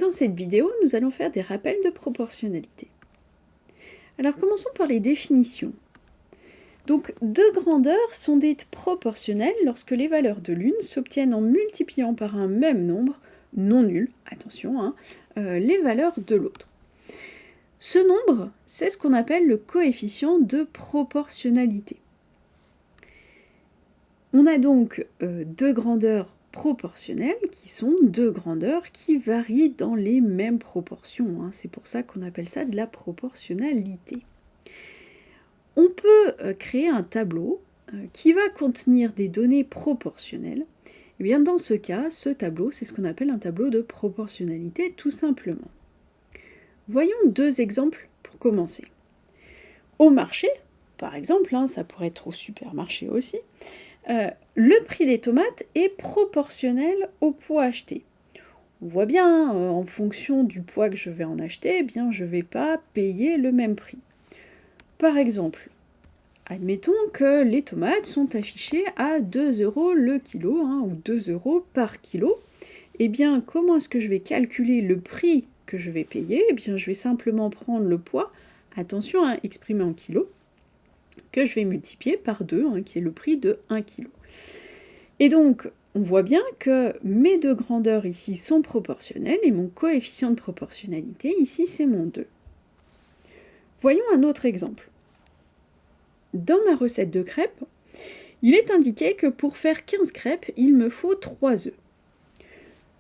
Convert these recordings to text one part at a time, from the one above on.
Dans cette vidéo, nous allons faire des rappels de proportionnalité. Alors commençons par les définitions. Donc, deux grandeurs sont dites proportionnelles lorsque les valeurs de l'une s'obtiennent en multipliant par un même nombre, non nul, attention, les valeurs de l'autre. Ce nombre, c'est ce qu'on appelle le coefficient de proportionnalité. On a donc deux grandeurs proportionnelles qui sont deux grandeurs qui varient dans les mêmes proportions. C'est pour ça qu'on appelle ça de la proportionnalité. On peut créer un tableau qui va contenir des données proportionnelles. Et bien dans ce cas, ce tableau, c'est ce qu'on appelle un tableau de proportionnalité tout simplement. Voyons deux exemples pour commencer. Au marché, par exemple, ça pourrait être au supermarché aussi, le prix des tomates est proportionnel au poids acheté. On voit bien, en fonction du poids que je vais en acheter, eh bien, je ne vais pas payer le même prix. Par exemple, admettons que les tomates sont affichées à 2 € le kilo, ou 2 € par kilo. Eh bien, comment est-ce que je vais calculer le prix que je vais payer ? Eh bien, je vais simplement prendre le poids, attention, exprimé en kilos, que je vais multiplier par 2, qui est le prix de 1 kg. Et donc, on voit bien que mes deux grandeurs ici sont proportionnelles et mon coefficient de proportionnalité ici, c'est mon 2. Voyons un autre exemple. Dans ma recette de crêpes, il est indiqué que pour faire 15 crêpes, il me faut 3 œufs.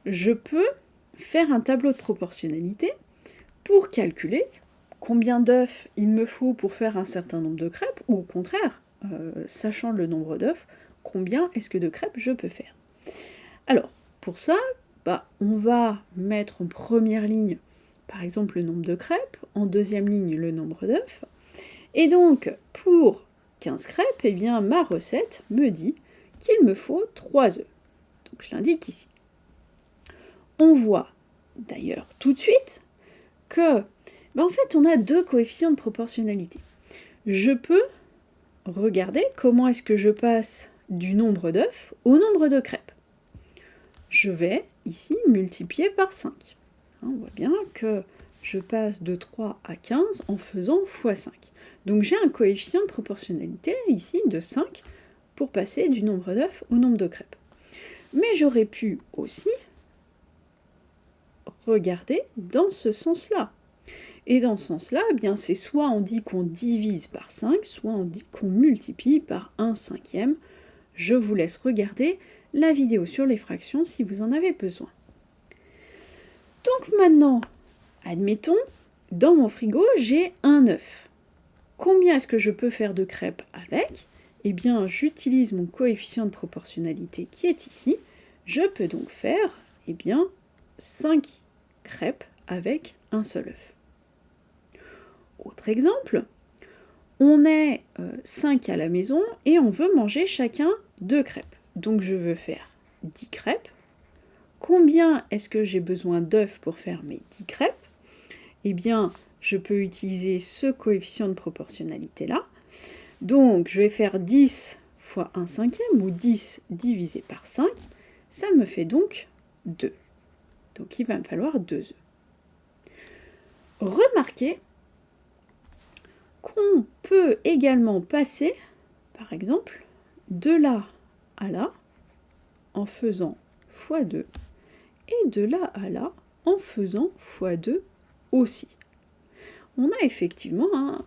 Je peux faire un tableau de proportionnalité pour calculer combien d'œufs il me faut pour faire un certain nombre de crêpes, ou au contraire, sachant le nombre d'œufs, combien est-ce que de crêpes je peux faire. Alors, pour ça, on va mettre en première ligne, par exemple, le nombre de crêpes, en deuxième ligne, le nombre d'œufs, et donc, pour 15 crêpes, eh bien, ma recette me dit qu'il me faut 3 œufs. Donc, je l'indique ici. On voit, d'ailleurs, tout de suite, que en fait, on a deux coefficients de proportionnalité. Je peux regarder comment est-ce que je passe du nombre d'œufs au nombre de crêpes. Je vais ici multiplier par 5. On voit bien que je passe de 3 à 15 en faisant x 5. Donc j'ai un coefficient de proportionnalité ici de 5 pour passer du nombre d'œufs au nombre de crêpes. Mais j'aurais pu aussi regarder dans ce sens-là. Et dans ce sens-là, eh bien, c'est soit on dit qu'on divise par 5, soit on dit qu'on multiplie par 1/5. Je vous laisse regarder la vidéo sur les fractions si vous en avez besoin. Donc maintenant, admettons, dans mon frigo, j'ai un œuf. Combien est-ce que je peux faire de crêpes avec ? Eh bien, j'utilise mon coefficient de proportionnalité qui est ici. Je peux donc faire, 5 crêpes avec un seul œuf. Autre exemple, on est 5 à la maison et on veut manger chacun 2 crêpes. Donc je veux faire 10 crêpes. Combien est-ce que j'ai besoin d'œufs pour faire mes 10 crêpes ? Eh bien, je peux utiliser ce coefficient de proportionnalité-là. Donc je vais faire 10 fois 1/5 ou 10 divisé par 5. Ça me fait donc 2. Donc il va me falloir 2 œufs. Remarquez qu'on peut également passer, par exemple, de là à là en faisant x2 et de là à là en faisant x2 aussi. On a effectivement, on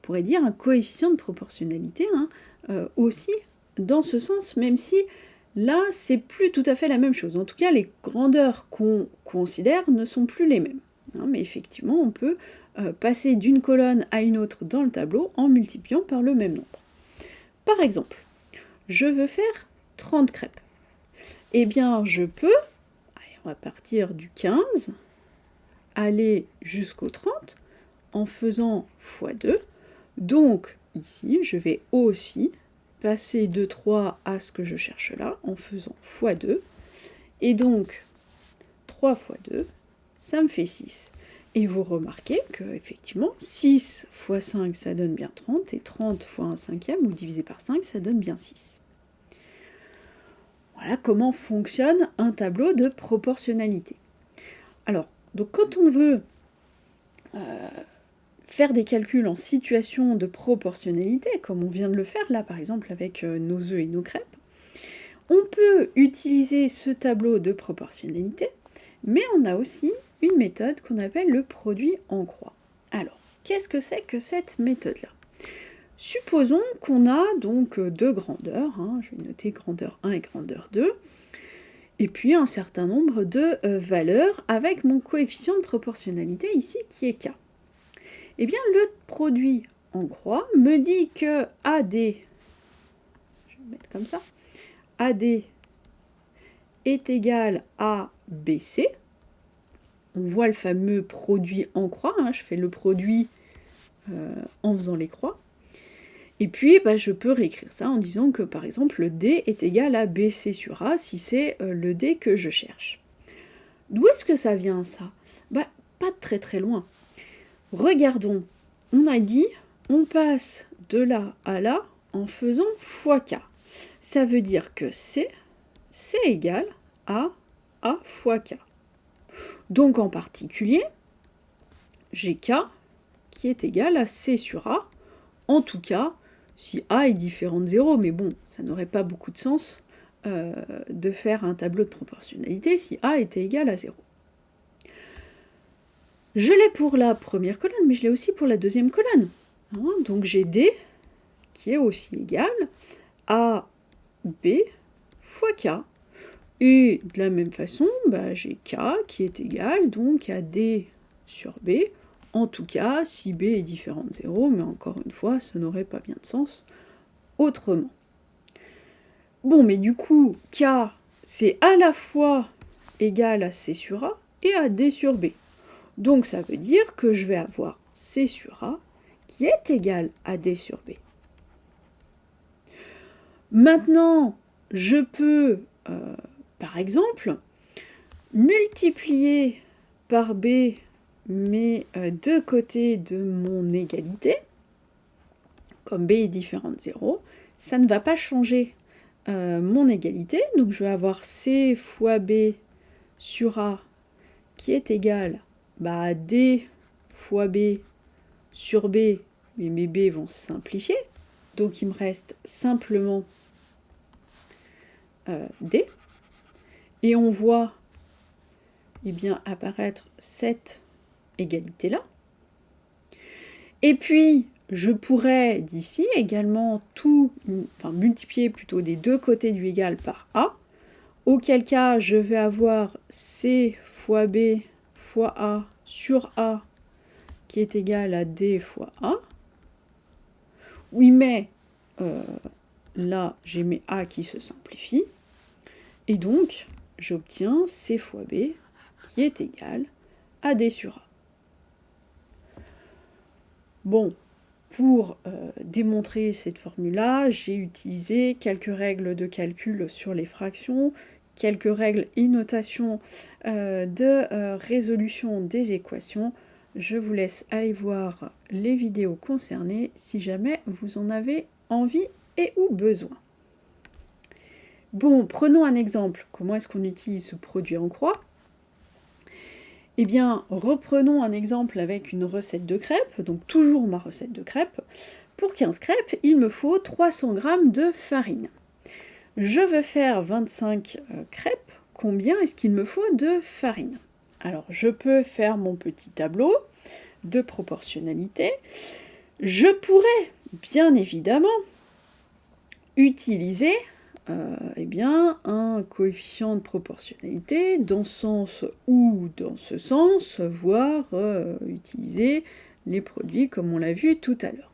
pourrait dire, un coefficient de proportionnalité aussi dans ce sens, même si là, c'est plus tout à fait la même chose. En tout cas, les grandeurs qu'on considère ne sont plus les mêmes. Mais effectivement, on peut passer d'une colonne à une autre dans le tableau en multipliant par le même nombre. Par exemple, je veux faire 30 crêpes. Eh bien, je peux, on va partir du 15, aller jusqu'au 30 en faisant x2. Donc, ici, je vais aussi passer de 3 à ce que je cherche là en faisant x2. Et donc, 3 x 2, ça me fait 6. Et vous remarquez que, effectivement, 6 x 5, ça donne bien 30, et 30 x 1/5, ou divisé par 5, ça donne bien 6. Voilà comment fonctionne un tableau de proportionnalité. Alors, donc quand on veut faire des calculs en situation de proportionnalité, comme on vient de le faire là par exemple avec nos œufs et nos crêpes, on peut utiliser ce tableau de proportionnalité, mais on a aussi une méthode qu'on appelle le produit en croix. Alors, qu'est-ce que c'est que cette méthode-là? Supposons qu'on a donc deux grandeurs, je vais noter grandeur 1 et grandeur 2, et puis un certain nombre de valeurs avec mon coefficient de proportionnalité ici qui est K. Eh bien, le produit en croix me dit que AD, je vais le mettre comme ça, AD est égal à BC. On voit le fameux produit en croix, je fais le produit en faisant les croix. Et puis, je peux réécrire ça en disant que, par exemple, le D est égal à BC sur A, si c'est le D que je cherche. D'où est-ce que ça vient, ça? Pas très très loin. Regardons, on a dit, on passe de là à là en faisant fois K. Ça veut dire que C, c'est égal à A fois K. Donc, en particulier, j'ai K qui est égal à C sur A, en tout cas, si A est différent de 0, mais bon, ça n'aurait pas beaucoup de sens de faire un tableau de proportionnalité si A était égal à 0. Je l'ai pour la première colonne, mais je l'ai aussi pour la deuxième colonne. Donc j'ai D qui est aussi égal à B fois K. Et de la même façon, j'ai K qui est égal donc à D sur B. En tout cas, si B est différent de 0, mais encore une fois, ça n'aurait pas bien de sens autrement. Bon, mais du coup, K, c'est à la fois égal à C sur A et à D sur B. Donc ça veut dire que je vais avoir C sur A qui est égal à D sur B. Maintenant, je peux, par exemple, multiplier par B mes deux côtés de mon égalité, comme B est différent de 0, ça ne va pas changer mon égalité, donc je vais avoir C fois B sur A qui est égal à D fois B sur B, mais mes B vont se simplifier, donc il me reste simplement D, et on voit apparaître cette égalité-là. Et puis, je pourrais d'ici également multiplier plutôt des deux côtés du égal par A, auquel cas je vais avoir C fois B fois A sur A qui est égal à D fois A. Oui, mais là, j'ai mes A qui se simplifient, et donc j'obtiens C fois B qui est égal à D sur A. Bon, pour démontrer cette formule-là, j'ai utilisé quelques règles de calcul sur les fractions, quelques règles et notations de résolution des équations. Je vous laisse aller voir les vidéos concernées si jamais vous en avez envie et ou besoin. Bon, prenons un exemple. Comment est-ce qu'on utilise ce produit en croix? Eh bien, reprenons un exemple avec une recette de crêpes, donc toujours ma recette de crêpes. Pour 15 crêpes, il me faut 300 g de farine. Je veux faire 25 crêpes, combien est-ce qu'il me faut de farine? Alors, je peux faire mon petit tableau de proportionnalité. Je pourrais, bien évidemment, utiliser un coefficient de proportionnalité dans ce sens ou dans ce sens, voire utiliser les produits comme on l'a vu tout à l'heure.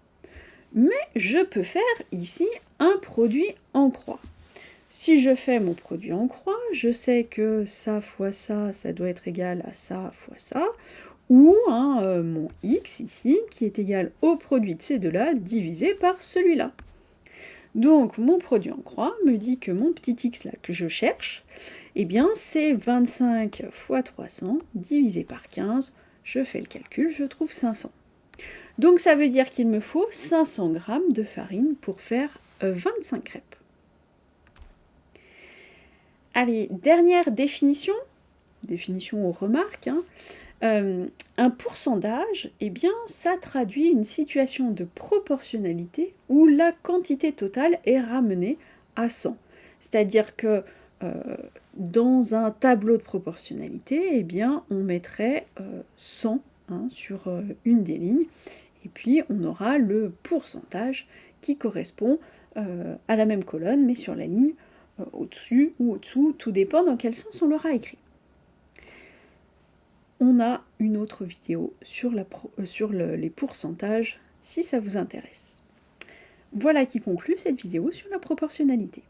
Mais je peux faire ici un produit en croix. Si je fais mon produit en croix, je sais que ça fois ça doit être égal à ça fois ça, ou mon x ici, qui est égal au produit de ces deux-là divisé par celui-là. Donc, mon produit en croix me dit que mon petit x là que je cherche, c'est 25 fois 300 divisé par 15. Je fais le calcul, je trouve 500. Donc, ça veut dire qu'il me faut 500 g de farine pour faire 25 crêpes. Allez, dernière définition. définition aux remarques, hein. Un pourcentage, eh bien, ça traduit une situation de proportionnalité où la quantité totale est ramenée à 100. C'est-à-dire que dans un tableau de proportionnalité, eh bien, on mettrait 100 hein, sur une des lignes, et puis on aura le pourcentage qui correspond à la même colonne, mais sur la ligne au-dessus ou au-dessous, tout dépend dans quel sens on l'aura écrit. On a une autre vidéo sur les pourcentages, si ça vous intéresse. Voilà qui conclut cette vidéo sur la proportionnalité.